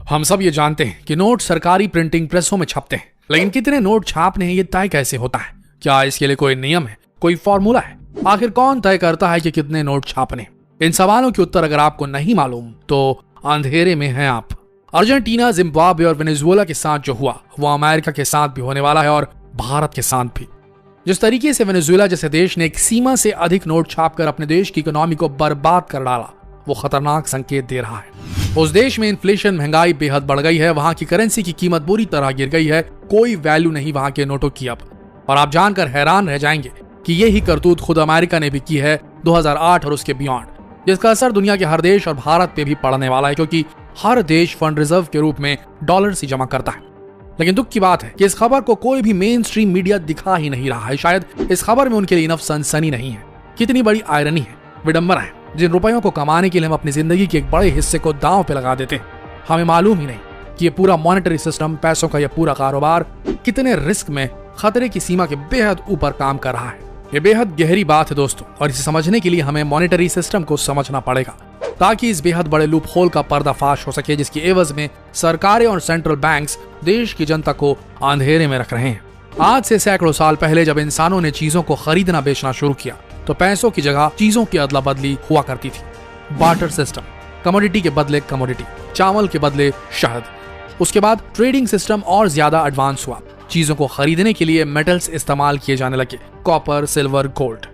हम सब ये जानते हैं कि नोट सरकारी प्रिंटिंग प्रेसों में छपते हैं, लेकिन कितने नोट छापने हैं ये तय कैसे होता है? क्या इसके लिए कोई नियम है, कोई फॉर्मूला है? आखिर कौन तय करता है कि कितने नोट छापने? इन सवालों के उत्तर अगर आपको नहीं मालूम तो अंधेरे में हैं आप। अर्जेंटीना, जिम्बाब्वे और वेनेजुएला के साथ जो हुआ वो अमेरिका के साथ भी होने वाला है और भारत के साथ भी। जिस तरीके से वेनेजुएला जैसे देश ने एक सीमा से अधिक नोट छापकर अपने देश की इकोनॉमी को बर्बाद कर डाला, वो खतरनाक संकेत दे रहा है। उस देश में इन्फ्लेशन, महंगाई बेहद बढ़ गई है, वहां की करेंसी की कीमत बुरी तरह गिर गई है, कोई वैल्यू नहीं वहां के नोटों की अब। और आप जानकर हैरान रह जाएंगे कि यही करतूत खुद अमेरिका ने भी की है 2008 और उसके बियॉन्ड, जिसका असर दुनिया के हर देश और भारत पे भी पड़ने वाला है, क्योंकि हर देश फंड रिजर्व के रूप में डॉलर्स ही जमा करता है। लेकिन दुख की बात है कि इस खबर को कोई भी मेन स्ट्रीम मीडिया दिखा ही नहीं रहा है। शायद इस खबर में उनके लिए इनफ सनसनी नहीं है। कितनी बड़ी आयरनी है, विडंबना है। जिन रुपयों को कमाने के लिए हम अपनी जिंदगी के एक बड़े हिस्से को दांव पे लगा देते हैं, हमें मालूम ही नहीं कि ये पूरा मॉनेटरी सिस्टम, पैसों का ये पूरा कारोबार कितने रिस्क में, खतरे की सीमा के बेहद ऊपर काम कर रहा है। ये बेहद गहरी बात है दोस्तों, और इसे समझने के लिए हमें मॉनेटरी सिस्टम को समझना पड़ेगा, ताकि इस बेहद बड़े लूप होल का पर्दाफाश हो सके, जिसकी एवज में सरकारें और सेंट्रल बैंक्स देश की जनता को अंधेरे में रख रहे हैं। आज से सैकड़ों साल पहले जब इंसानों ने चीजों को खरीदना बेचना शुरू किया, तो पैसों की जगह चीजों की अदला बदली हुआ करती थी। बार्टर सिस्टम, कमोडिटी के बदले कमोडिटी, चावल के बदले शहद। उसके बाद ट्रेडिंग सिस्टम और ज्यादा एडवांस हुआ। चीजों को खरीदने के लिए मेटल्स इस्तेमाल किए जाने लगे, कॉपर, सिल्वर, गोल्ड।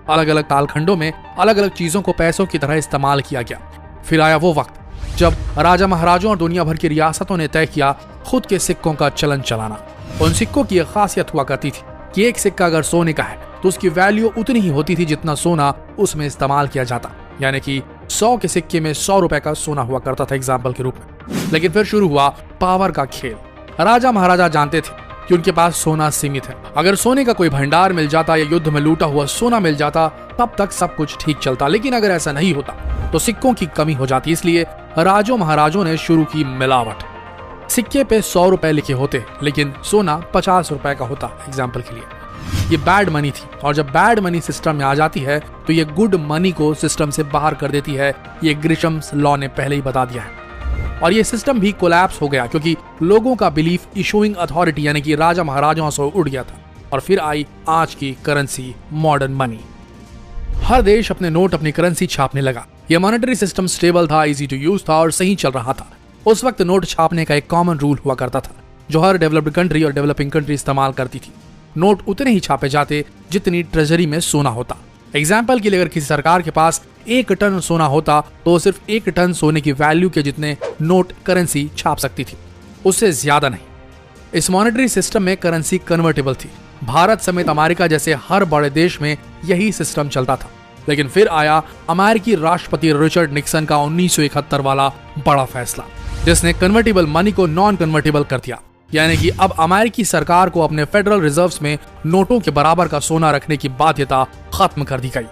अलग अलग कालखंडों में अलग अलग चीजों को पैसों की तरह इस्तेमाल किया गया। फिर आया वो वक्त जब राजा महाराजों और दुनिया भर की रियासतों ने तय किया खुद के सिक्कों का चलन चलाना। उन सिक्कों की एक खासियत हुआ करती थी कि एक सिक्का अगर सोने का है तो उसकी वैल्यू उतनी ही होती थी जितना सोना उसमें इस्तेमाल किया जाता। यानी कि 100 के सिक्के में 100 रुपए का सोना हुआ करता था, एग्जाम्पल के रूप में। लेकिन फिर शुरू हुआ पावर का खेल। राजा महाराजा जानते थे कि उनके पास सोना सीमित है। अगर सोने का कोई भंडार मिल जाता या युद्ध में लूटा हुआ सोना मिल जाता, तब तक सब कुछ ठीक चलता। लेकिन अगर ऐसा नहीं होता तो सिक्कों की कमी हो जाती। इसलिए राजों महाराजों ने शुरू की मिलावट। सिक्के पे 100 रुपए लिखे होते, लेकिन सोना 50 रुपए का होता, एग्जाम्पल के लिए। ये बैड मनी थी, और जब बैड मनी सिस्टम में आ जाती है तो ये गुड मनी को सिस्टम से बाहर कर देती है। ये ग्रिशम्स लॉ ने पहले ही बता दिया है। और ये सिस्टम भी कोलैप्स हो गया, क्योंकि लोगों का बिलीफ इशूइंग अथॉरिटी यानी कि राजा महाराजाओं से उड़ गया था। और फिर आई आज की करेंसी, मॉडर्न मनी। हर देश अपने नोट, अपनी करेंसी छापने लगा। यह मॉनेटरी सिस्टम स्टेबल था, इजी टू यूज था और सही चल रहा था। उस वक्त नोट छापने का एक कॉमन रूल हुआ करता था, जो हर डेवलप्ड कंट्री और डेवलपिंग कंट्री इस्तेमाल करती थी। नोट उतने ही छापे जाते जितनी ट्रेजरी में सोना होता। एग्जाम्पल के लिए अगर किसी सरकार के पास 1 टन सोना होता तो सिर्फ 1 टन सोने की वैल्यू के जितने नोट करेंसी छाप सकती थी, उससे ज्यादा नहीं। इस मॉनेटरी सिस्टम में करेंसी कन्वर्टेबल थी। भारत समेत अमेरिका जैसे हर बड़े देश में यही सिस्टम चलता था। लेकिन फिर आया अमेरिकी राष्ट्रपति रिचर्ड निक्सन का 1971 वाला बड़ा फैसला, जिसने कन्वर्टेबल मनी को नॉन कन्वर्टेबल कर दिया। यानी कि अब अमेरिकी सरकार को अपने फेडरल रिजर्व्स में नोटों के बराबर का सोना रखने की बाध्यता खत्म कर दी गई।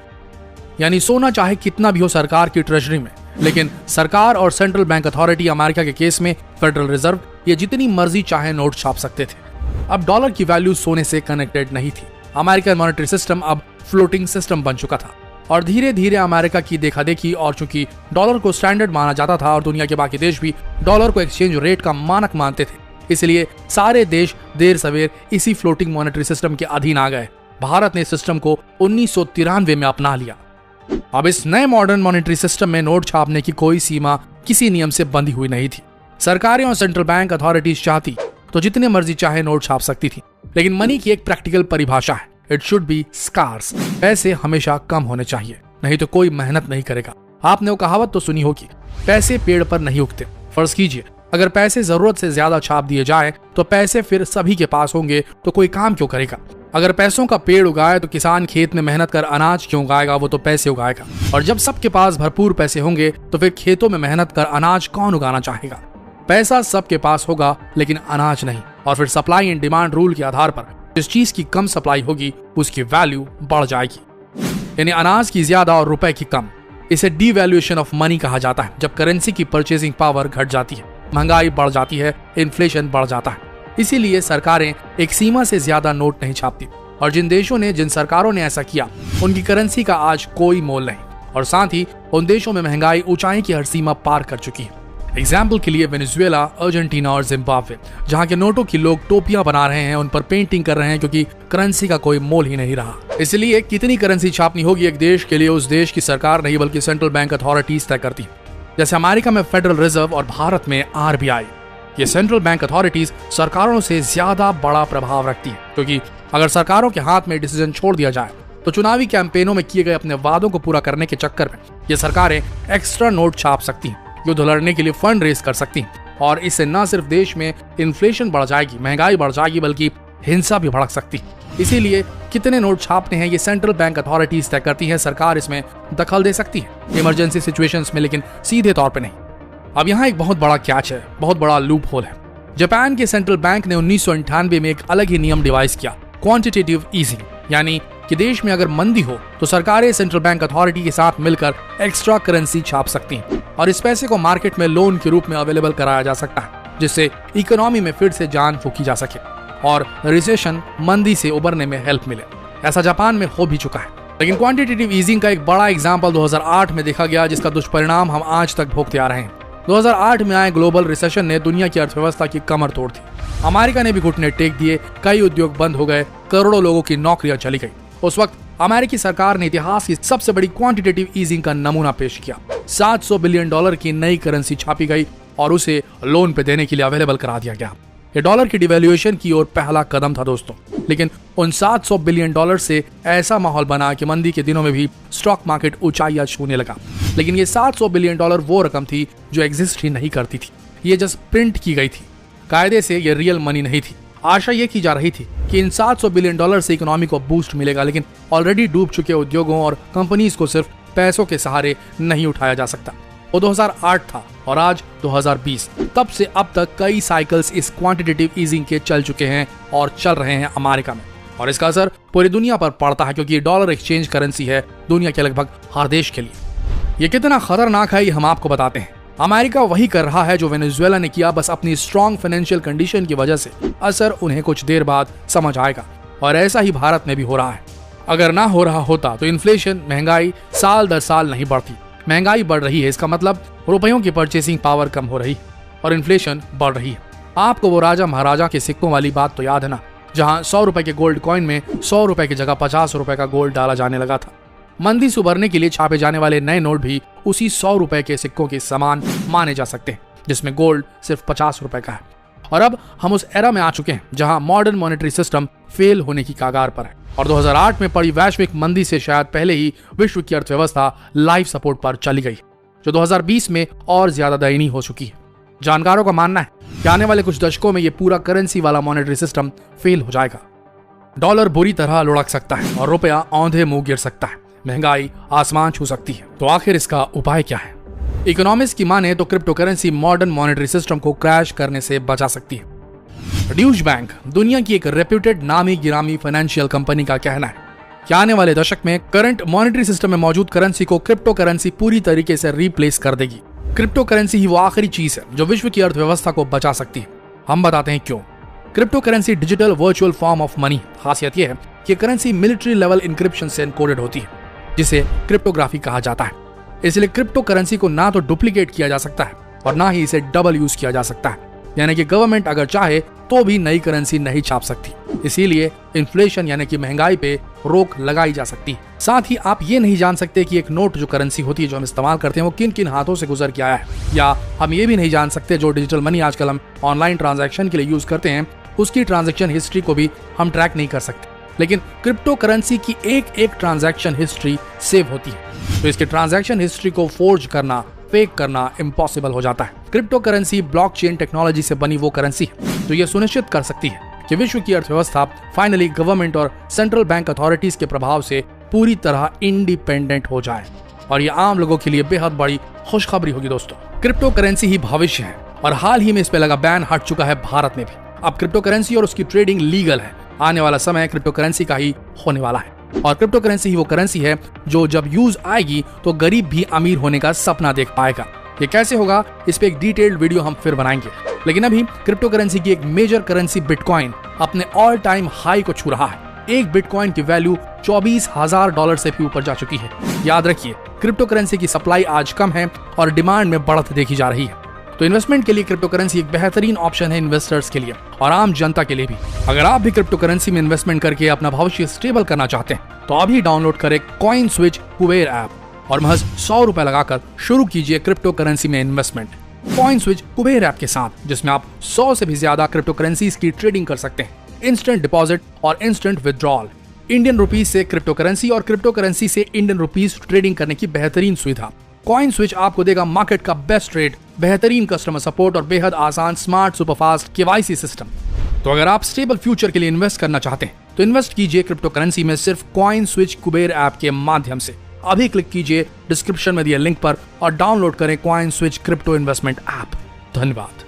यानी सोना चाहे कितना भी हो सरकार की ट्रेजरी में, लेकिन सरकार और सेंट्रल बैंक अथॉरिटी, अमेरिका के केस में फेडरल रिजर्व, ये जितनी मर्जी चाहे नोट छाप सकते थे। अब डॉलर की वैल्यू सोने से कनेक्टेड नहीं थी। अमेरिकन मॉनेटरी सिस्टम अब फ्लोटिंग सिस्टम बन चुका था। और धीरे धीरे अमेरिका की देखा देखी, और चूंकि डॉलर को स्टैंडर्ड माना जाता था और दुनिया के बाकी देश भी डॉलर को एक्सचेंज रेट का मानक मानते थे, इसलिए सारे देश देर सवेर इसी फ्लोटिंग मॉनेटरी सिस्टम के अधीन आ गए। भारत ने सिस्टम को 1993 में अपना लिया। अब इस नए मॉडर्न मॉनेटरी सिस्टम में नोट छापने की कोई सीमा किसी नियम से बंधी हुई नहीं थी। सरकारें और सेंट्रल बैंक अथॉरिटीज चाहती तो जितने मर्जी चाहे नोट छाप सकती थी। लेकिन मनी की एक प्रैक्टिकल परिभाषा है, इट शुड बी स्कार्स। पैसे हमेशा कम होने चाहिए, नहीं तो कोई मेहनत नहीं करेगा। आपने वो कहावत तो सुनी होगी, पैसे पेड़ पर नहीं उगते। फर्ज कीजिए अगर पैसे जरूरत से ज्यादा छाप दिए जाए तो पैसे फिर सभी के पास होंगे, तो कोई काम क्यों करेगा? अगर पैसों का पेड़ उगाए तो किसान खेत में मेहनत कर अनाज क्यों उगाएगा? वो तो पैसे उगाएगा। और जब सबके पास भरपूर पैसे होंगे तो फिर खेतों में मेहनत कर अनाज कौन उगाना चाहेगा? पैसा सबके पास होगा लेकिन अनाज नहीं। और फिर सप्लाई एंड डिमांड रूल के आधार पर जिस चीज की कम सप्लाई होगी उसकी वैल्यू बढ़ जाएगी। यानी अनाज की ज्यादा और रुपए की कम। इसे डीवैल्यूएशन ऑफ मनी कहा जाता है, जब करेंसी की परचेसिंग पावर घट जाती है, महंगाई बढ़ जाती है, इन्फ्लेशन बढ़ जाता है। इसीलिए सरकारें एक सीमा से ज्यादा नोट नहीं छापती। और जिन देशों ने, जिन सरकारों ने ऐसा किया, उनकी करेंसी का आज कोई मोल नहीं। और साथ ही उन देशों में महंगाई ऊंचाई की हर सीमा पार कर चुकी है। एग्जाम्पल के लिए वेनेजुएला, अर्जेंटीना और जिम्बाब्वे, जहां के नोटों की लोग टोपियां बना रहे हैं, उन पर पेंटिंग कर रहे हैं क्योंकि करेंसी का कोई मोल ही नहीं रहा। इसलिए कितनी करेंसी छापनी होगी एक देश के लिए उस देश की सरकार नहीं बल्कि सेंट्रल बैंक अथॉरिटीज तय करती। जैसे अमेरिका में फेडरल रिजर्व और भारत में आरबीआई। ये सेंट्रल बैंक अथॉरिटीज सरकारों से ज्यादा बड़ा प्रभाव रखती है, क्योंकि अगर सरकारों के हाथ में डिसीजन छोड़ दिया जाए तो चुनावी कैंपेनों में किए गए अपने वादों को पूरा करने के चक्कर में ये सरकारें एक्स्ट्रा नोट छाप सकती हैं, युद्ध लड़ने के लिए फंड रेज कर सकती हैं, और इससे न सिर्फ देश में इन्फ्लेशन बढ़ जाएगी, महंगाई बढ़ जाएगी, बल्कि हिंसा भी भड़क सकती है। इसीलिए कितने नोट छापने हैं ये सेंट्रल बैंक अथॉरिटीज तय करती है। सरकार इसमें दखल दे सकती है इमरजेंसी सिचुएशंस में, लेकिन सीधे तौर पे नहीं। अब यहाँ एक बहुत बड़ा कैच है, बहुत बड़ा लूप होल है। जापान के सेंट्रल बैंक ने 1998 में एक अलग ही नियम डिवाइस किया, क्वांटिटेटिव ईजिंग, यानी कि देश में अगर मंदी हो तो सरकारें सेंट्रल बैंक अथॉरिटी के साथ मिलकर एक्स्ट्रा करेंसी छाप सकती हैं और इस पैसे को मार्केट में लोन के रूप में अवेलेबल कराया जा सकता है, जिससे इकोनॉमी में फिर से जान फूकी जा सके और रिसेशन, मंदी से उबरने में हेल्प मिले। ऐसा जापान में हो भी चुका है। लेकिन क्वांटिटेटिव ईजिंग का एक बड़ा एग्जाम्पल 2008 में देखा गया, जिसका दुष्परिणाम हम आज तक भोगते आ रहे हैं। 2008 में आए ग्लोबल रिसेशन ने दुनिया की अर्थव्यवस्था की कमर तोड़ दी। अमेरिका ने भी घुटने टेक दिए, कई उद्योग बंद हो गए, करोड़ों लोगों की नौकरियां चली गई। उस वक्त अमेरिकी सरकार ने इतिहास की सबसे बड़ी क्वांटिटेटिव ईजिंग का नमूना पेश किया। $700 बिलियन की नई करेंसी छापी गई और उसे लोन पे देने के लिए अवेलेबल करा दिया गया। ये डॉलर की डिवैल्यूएशन की ओर पहला कदम था दोस्तों, लेकिन उन $700 बिलियन से ऐसा माहौल बना कि मंदी के दिनों में भी स्टॉक मार्केट ऊंचाइयां छूने लगा। लेकिन ये $700 बिलियन वो रकम थी जो एग्जिस्ट ही नहीं करती थी, ये जस्ट प्रिंट की गई थी, कायदे से ये रियल मनी नहीं थी। आशा ये की जा रही थी कि इन $700 बिलियन से इकोनॉमी को बूस्ट मिलेगा, लेकिन ऑलरेडी डूब चुके उद्योगों और कंपनीज को सिर्फ पैसों के सहारे नहीं उठाया जा सकता। वो 2008 था और आज 2020। तब से अब तक कई साइकिल्स इस क्वांटिटेटिव ईजिंग के चल चुके हैं और चल रहे हैं अमेरिका में, और इसका असर पूरी दुनिया पर पड़ता है, क्योंकि ये डॉलर एक्सचेंज करेंसी है दुनिया के लगभग हर देश के लिए। ये कितना खतरनाक है ये हम आपको बताते हैं। अमेरिका वही कर रहा है जो वेनेजुएला ने किया, बस अपनी स्ट्रॉन्ग फाइनेंशियल कंडीशन की वजह से असर उन्हें कुछ देर बाद समझ आएगा, और ऐसा ही भारत में भी हो रहा है। अगर ना हो रहा होता तो इन्फ्लेशन, महंगाई साल दर साल नहीं बढ़ती। महंगाई बढ़ रही है, इसका मतलब रुपयों की परचेसिंग पावर कम हो रही है और इन्फ्लेशन बढ़ रही है। आपको वो राजा महाराजा के सिक्कों वाली बात तो याद है ना, जहां 100 रुपए के गोल्ड कॉइन में 100 रुपए की जगह 50 रुपए का गोल्ड डाला जाने लगा था। मंदी से उबरने के लिए छापे जाने वाले नए नोट भी उसी 100 रुपए के सिक्कों के समान माने जा सकते हैं, जिसमें गोल्ड सिर्फ 50 रुपए का है। और अब हम उस एरा में आ चुके हैं जहां मॉडर्न मॉनेटरी सिस्टम फेल होने की कगार पर है, और 2008 में पड़ी वैश्विक मंदी से शायद पहले ही विश्व की अर्थव्यवस्था लाइफ सपोर्ट पर चली गई, जो 2020 में और ज्यादा दयनीय हो चुकी है। जानकारों का मानना है कि आने वाले कुछ दशकों में ये पूरा करेंसी वाला मॉनेटरी सिस्टम फेल हो जाएगा। डॉलर बुरी तरह लुढ़क सकता है और रुपया औंधे मुंह गिर सकता है, महंगाई आसमान छू सकती है। तो आखिर इसका उपाय क्या है? इकोनॉमिस्ट की माने तो crypto currency modern monetary system को क्रैश करने से बचा सकती है। ड्यूश बैंक, दुनिया की एक रेप्यूटेड नामी गिरामी फाइनेंशियल कंपनी का कहना है कि आने वाले दशक में करंट मॉनेटरी सिस्टम में मौजूद करेंसी को क्रिप्टो करेंसी पूरी तरीके से रिप्लेस कर देगी। क्रिप्टो करेंसी ही वो आखिरी चीज है जो विश्व की अर्थव्यवस्था को बचा सकती है। हम बताते हैं क्यों। Crypto currency digital virtual form of money. खासियत यह है कि करेंसी मिलिट्री लेवल इंक्रिप्शन से एनकोडेड होती है, जिसे क्रिप्टोग्राफी कहा जाता है। इसलिए क्रिप्टो करेंसी को ना तो डुप्लीकेट किया जा सकता है और ना ही इसे डबल यूज किया जा सकता है, यानी कि गवर्नमेंट अगर चाहे तो भी नई करेंसी नहीं छाप सकती। इसीलिए इन्फ्लेशन यानी कि महंगाई पे रोक लगाई जा सकती है। साथ ही आप ये नहीं जान सकते कि एक नोट जो करेंसी होती है जो हम इस्तेमाल करते हैं वो किन किन हाथों से गुजर के आया है, या हम ये भी नहीं जान सकते जो डिजिटल मनी आजकल हम ऑनलाइन ट्रांजैक्शन के लिए यूज करते हैं उसकी ट्रांजैक्शन हिस्ट्री को भी हम ट्रैक नहीं कर सकते। लेकिन क्रिप्टो करेंसी की एक एक ट्रांजैक्शन हिस्ट्री सेव होती है, तो इसके ट्रांजैक्शन हिस्ट्री को फोर्ज करना, फेक करना इम्पॉसिबल हो जाता है। क्रिप्टो करेंसी ब्लॉकचेन टेक्नोलॉजी से बनी वो करेंसी है जो ये सुनिश्चित कर सकती है कि विश्व की अर्थव्यवस्था फाइनली गवर्नमेंट और सेंट्रल बैंक अथॉरिटीज के प्रभाव से पूरी तरह इंडिपेंडेंट हो जाए। और ये आम लोगों के लिए बेहद बड़ी खुशखबरी होगी दोस्तों। क्रिप्टो करेंसी ही भविष्य है और हाल ही में इस पे लगा बैन हट चुका है भारत में भी। अब क्रिप्टो करेंसी और उसकी ट्रेडिंग लीगल है। आने वाला समय क्रिप्टो करेंसी का ही होने वाला है, और क्रिप्टो करेंसी ही वो करेंसी है जो जब यूज आएगी तो गरीब भी अमीर होने का सपना देख पाएगा। ये कैसे होगा, इस पे एक डिटेल्ड वीडियो हम फिर बनाएंगे। लेकिन अभी क्रिप्टो करेंसी की एक मेजर करेंसी बिटकॉइन अपने ऑल टाइम हाई को छू रहा है। एक बिटकॉइन की वैल्यू $24,000 से भी ऊपर जा चुकी है। याद रखिए, क्रिप्टो करेंसी की सप्लाई आज कम है और डिमांड में बढ़त देखी जा रही है। तो इन्वेस्टमेंट के लिए क्रिप्टो करेंसी एक बेहतरीन ऑप्शन है इन्वेस्टर्स के लिए और आम जनता के लिए भी। अगर आप भी क्रिप्टो करेंसी में इन्वेस्टमेंट करके अपना भविष्य स्टेबल करना चाहते हैं तो अभी डाउनलोड करें कॉइन स्विच कुबेर ऐप और महज 100 रुपए लगाकर शुरू कीजिए क्रिप्टो करेंसी में investment coin switch Kuber app के साथ, जिसमें आप 100 से भी ज्यादा क्रिप्टो करेंसीज की ट्रेडिंग कर सकते हैं। इंस्टेंट डिपॉजिट और इंस्टेंट विड्रॉल, इंडियन रुपीज से क्रिप्टो करेंसी और क्रिप्टो करेंसी से इंडियन रुपीज ट्रेडिंग करने की बेहतरीन सुविधा। कॉइन स्विच आपको देगा मार्केट का बेस्ट रेट, बेहतरीन कस्टमर सपोर्ट और बेहद आसान स्मार्ट सुपरफास्ट केवाईसी सिस्टम। तो अगर आप स्टेबल फ्यूचर के लिए इन्वेस्ट करना चाहते हैं तो इन्वेस्ट कीजिए क्रिप्टो करेंसी में सिर्फ कॉइन स्विच कुबेर ऐप के माध्यम से। अभी क्लिक कीजिए डिस्क्रिप्शन में दिए लिंक पर और डाउनलोड करें coin switch crypto investment app. धन्यवाद।